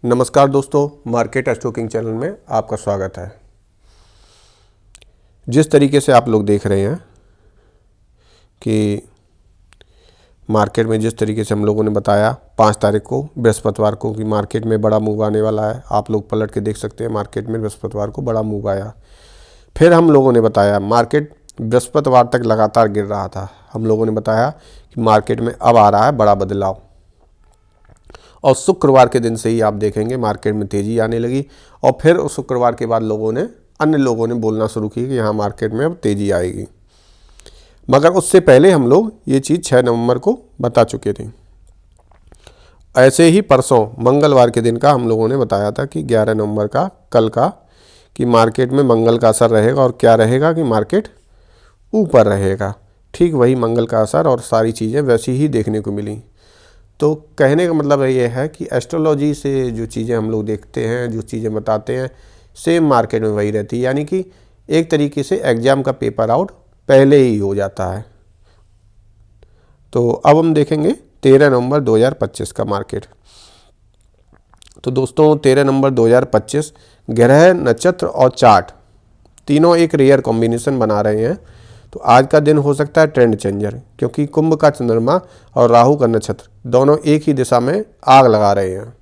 नमस्कार दोस्तों, market stocking channel में आपका स्वागत है। जिस तरीके से आप लोग देख रहे हैं कि मार्केट में जिस तरीके से हम लोगों ने बताया 5 तारीख को बृहस्पतिवार को कि मार्केट में बड़ा मूव आने वाला है। आप लोग पलट के देख सकते हैं, मार्केट में बृहस्पतिवार को बड़ा मूव आया। फिर हम लोगों ने बताया मार्केट बृहस्पतिवार तक लगातार गिर रहा था। हम लोगों ने बताया कि मार्केट में अब आ रहा है बड़ा बदलाव, और शुक्रवार के दिन से ही आप देखेंगे मार्केट में तेज़ी आने लगी। और फिर उस शुक्रवार के बाद अन्य लोगों ने बोलना शुरू की कि यहाँ मार्केट में अब तेज़ी आएगी। मगर उससे पहले हम लोग ये चीज़ 6 नवंबर को बता चुके थे। ऐसे ही परसों मंगलवार के दिन का हम लोगों ने बताया था कि 11 नवंबर का कल का कि मार्केट में मंगल का असर रहेगा, और क्या रहेगा कि मार्केट ऊपर रहेगा। ठीक वही मंगल का असर और सारी चीज़ें वैसी ही देखने को मिली। तो कहने का मतलब ये है कि एस्ट्रोलॉजी से जो चीज़ें हम लोग देखते हैं, जो चीज़ें बताते हैं, सेम मार्केट में वही रहती है। यानी कि एक तरीके से एग्ज़ाम का पेपर आउट पहले ही हो जाता है। तो अब हम देखेंगे 13 नवंबर 2025 का मार्केट। तो दोस्तों 13 नवंबर 2025 ग्रह, नक्षत्र और चार्ट तीनों एक रेयर कॉम्बिनेशन बना रहे हैं। तो आज का दिन हो सकता है ट्रेंड चेंजर, क्योंकि कुंभ का चंद्रमा और राहु का नक्षत्र दोनों एक ही दिशा में आग लगा रहे हैं।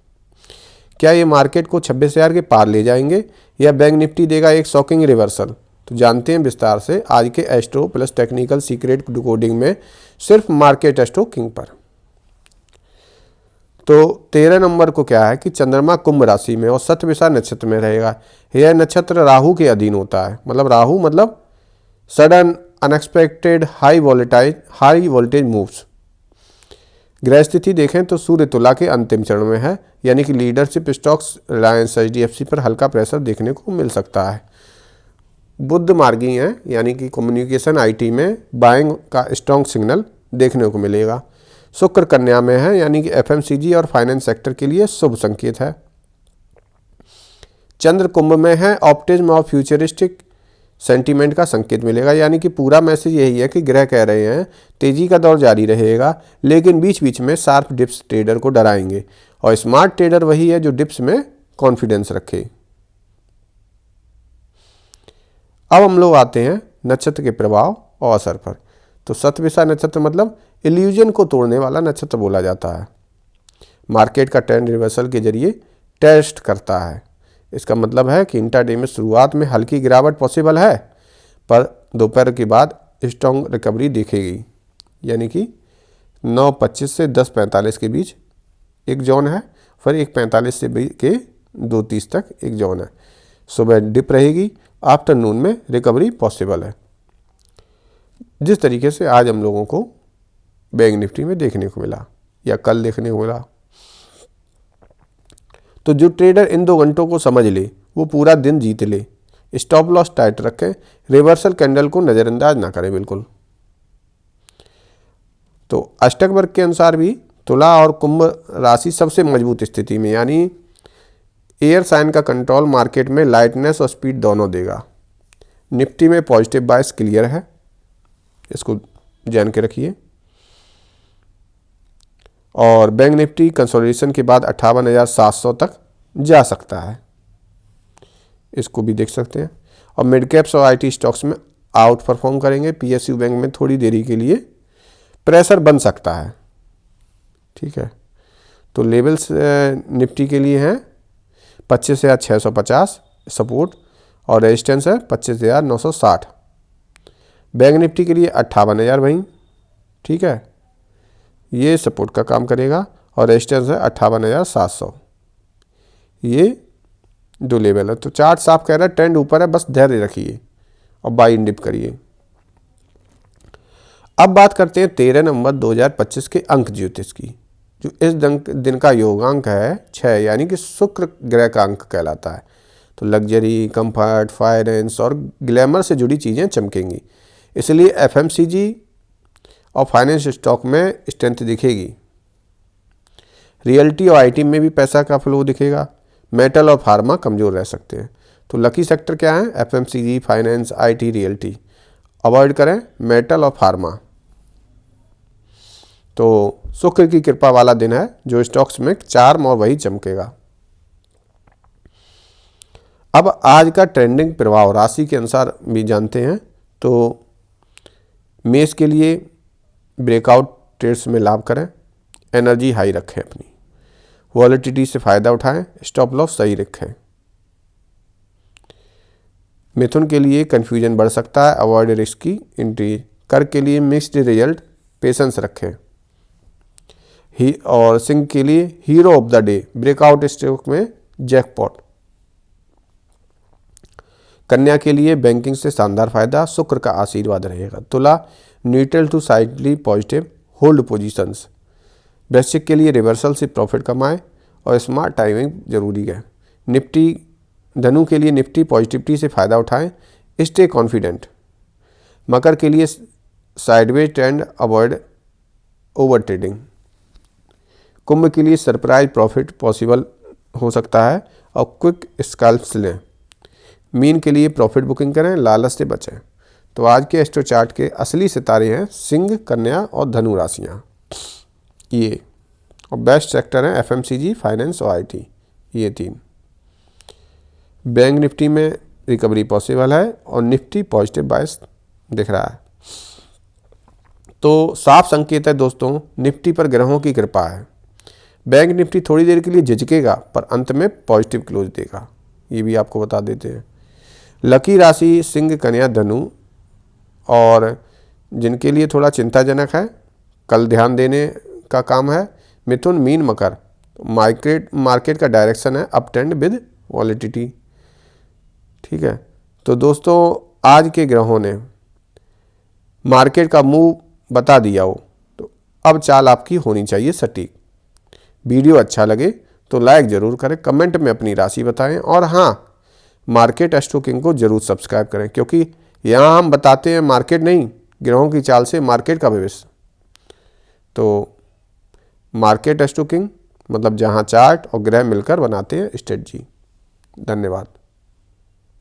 क्या ये मार्केट को 26,000 के पार ले जाएंगे या बैंक निफ्टी देगा एक शॉकिंग रिवर्सल? तो जानते हैं विस्तार से आज के astro plus technical secret decoding में, सिर्फ मार्केट एस्ट्रो किंग पर। तो 13 नंबर को क्या है कि चंद्रमा कुंभ राशि में और शतभिषा नक्षत्र में रहेगा। यह नक्षत्र राहु के अधीन होता है। मतलब राहु मतलब sudden unexpected high voltage moves. ग्रह स्थिति देखें तो सूर्य तुला के अंतिम चरण में है, यानी कि लीडरशिप स्टॉक्स रिलायंस HDFC पर हल्का प्रेशर देखने को मिल सकता है। बुध मार्गी हैं, यानी कि कम्युनिकेशन IT में बाइंग का स्ट्रॉन्ग सिग्नल देखने को मिलेगा। शुक्र कन्या में है, यानी कि FMCG और फाइनेंस सेक्टर के लिए शुभ संकेत है। चंद्र कुंभ में है, ऑप्टिज्म और फ्यूचरिस्टिक सेंटीमेंट का संकेत मिलेगा। यानी कि पूरा मैसेज यही है कि ग्रह कह रहे हैं तेजी का दौर जारी रहेगा, लेकिन बीच बीच में शार्प डिप्स ट्रेडर को डराएंगे, और स्मार्ट ट्रेडर वही है जो डिप्स में कॉन्फिडेंस रखे। अब हम लोग आते हैं नक्षत्र के प्रभाव और असर पर। तो शतभिषा नक्षत्र मतलब इल्यूजन को तोड़ने वाला नक्षत्र बोला जाता है। मार्केट का ट्रेंड रिवर्सल के जरिए टेस्ट करता है। इसका मतलब है कि इंट्राडे में शुरुआत में हल्की गिरावट पॉसिबल है, पर दोपहर के बाद स्ट्रॉन्ग रिकवरी दिखेगी। यानी कि 9:25 से 10:45 के बीच एक जोन है, फिर 1:45 से के 2:30 तक एक जोन है। सुबह डिप रहेगी, आफ्टरनून में रिकवरी पॉसिबल है। जिस तरीके से आज हम लोगों को बैंक निफ्टी में देखने को मिला या कल देखने को मिला। तो जो ट्रेडर इन 2 घंटों को समझ ले वो पूरा दिन जीत ले। स्टॉप लॉस टाइट रखें, रिवर्सल कैंडल को नज़रअंदाज ना करें बिल्कुल। तो अष्टक वर्ग के अनुसार भी तुला और कुंभ राशि सबसे मजबूत स्थिति में, यानी एयर साइन का कंट्रोल मार्केट में लाइटनेस और स्पीड दोनों देगा। निफ्टी में पॉजिटिव बायस क्लियर है, इसको जान के रखिए। और बैंक निफ्टी कंसोलिडेशन के बाद 58,700 तक जा सकता है, इसको भी देख सकते हैं। और मिड कैप्स और IT स्टॉक्स में आउट परफॉर्म करेंगे। PSU बैंक में थोड़ी देरी के लिए प्रेशर बन सकता है। ठीक है, तो लेवल्स निफ्टी के लिए हैं 25,650 सपोर्ट, और रेजिस्टेंस है 25,960। बैंक निफ्टी के लिए 58,000 वहीं, ठीक है, ये सपोर्ट का काम करेगा, और रेजिस्टेंस है 58,700। ये 2 लेवल है। तो चार्ट साफ कह रहा है ट्रेंड ऊपर है, बस धैर्य रखिए और बाई इन डिप करिए। अब बात करते हैं 13 नवंबर 2025 के अंक ज्योतिष की। जो इस दिन का योगांक है 6, यानी कि शुक्र ग्रह का अंक कहलाता है। तो लग्जरी, कंफर्ट, फाइनेंस और ग्लैमर से जुड़ी चीज़ें चमकेंगी, इसलिए FMCG और फाइनेंस स्टॉक में स्ट्रेंथ दिखेगी। रियल्टी और IT में भी पैसा का फ्लो दिखेगा। मेटल और फार्मा कमज़ोर रह सकते हैं। तो लकी सेक्टर क्या है? FMCG, finance, IT, realty. Avoid करें मेटल और फार्मा। तो शुक्र की कृपा वाला दिन है, जो स्टॉक्स में चार्म और वही चमकेगा। अब आज का ट्रेंडिंग प्रभाव राशि के अनुसार भी जानते हैं। तो मेष के लिए ब्रेकआउट ट्रेड्स में लाभ करें, एनर्जी हाई रखें अपनी, वॉलेटिलिटी से फ़ायदा उठाएं, स्टॉप लॉस सही रखें। मिथुन के लिए कन्फ्यूजन बढ़ सकता है, अवॉइड रिस्की एंट्री। कर्क के लिए मिक्स्ड रिजल्ट, पेशेंस रखें। और सिंह के लिए hero of the day, breakout stock में जैकपॉट। कन्या के लिए बैंकिंग से शानदार फायदा, शुक्र का आशीर्वाद रहेगा। तुला neutral to slightly positive, hold positions. वृश्चिक के लिए रिवर्सल से प्रॉफिट कमाएं और स्मार्ट टाइमिंग जरूरी है। निफ्टी धनु के लिए निफ्टी पॉजिटिविटी से फ़ायदा उठाएं, स्टे कॉन्फिडेंट। मकर के लिए sideways trend, avoid over trading. कुंभ के लिए सरप्राइज प्रॉफिट पॉसिबल हो सकता है और क्विक स्कैल्प्स लें। मीन के लिए प्रॉफिट बुकिंग करें, लालच से बचें। तो आज के एस्ट्रो चार्ट के असली सितारे हैं सिंह, कन्या और धनु राशियाँ ये, और बेस्ट सेक्टर हैं एफएमसीजी, फाइनेंस और आईटी, ये 3। बैंक निफ्टी में रिकवरी पॉसिबल है और निफ्टी पॉजिटिव बायस दिख रहा है। तो साफ संकेत है दोस्तों, निफ्टी पर ग्रहों की कृपा है। बैंक निफ्टी थोड़ी देर के लिए झिझकेगा पर अंत में पॉजिटिव क्लोज देगा, ये भी आपको बता देते हैं। लकी राशि सिंह, कन्या, धनु, और जिनके लिए थोड़ा चिंताजनक है, कल ध्यान देने का काम है मिथुन, मीन, मकर। मार्केट का डायरेक्शन है अप ट्रेंड विद वॉलेटिलिटी। ठीक है, तो दोस्तों आज के ग्रहों ने मार्केट का मूव बता दिया हो, तो अब चाल आपकी होनी चाहिए सटीक। वीडियो अच्छा लगे तो लाइक ज़रूर करें, कमेंट में अपनी राशि बताएं, और हाँ, मार्केट एस्ट्रो किंग को जरूर सब्सक्राइब करें, क्योंकि यहाँ हम बताते हैं मार्केट नहीं, ग्रहों की चाल से मार्केट का भविष्य। तो मार्केट एस्ट्रो किंग मतलब जहाँ चार्ट और ग्रह मिलकर बनाते हैं स्ट्रेटजी। धन्यवाद।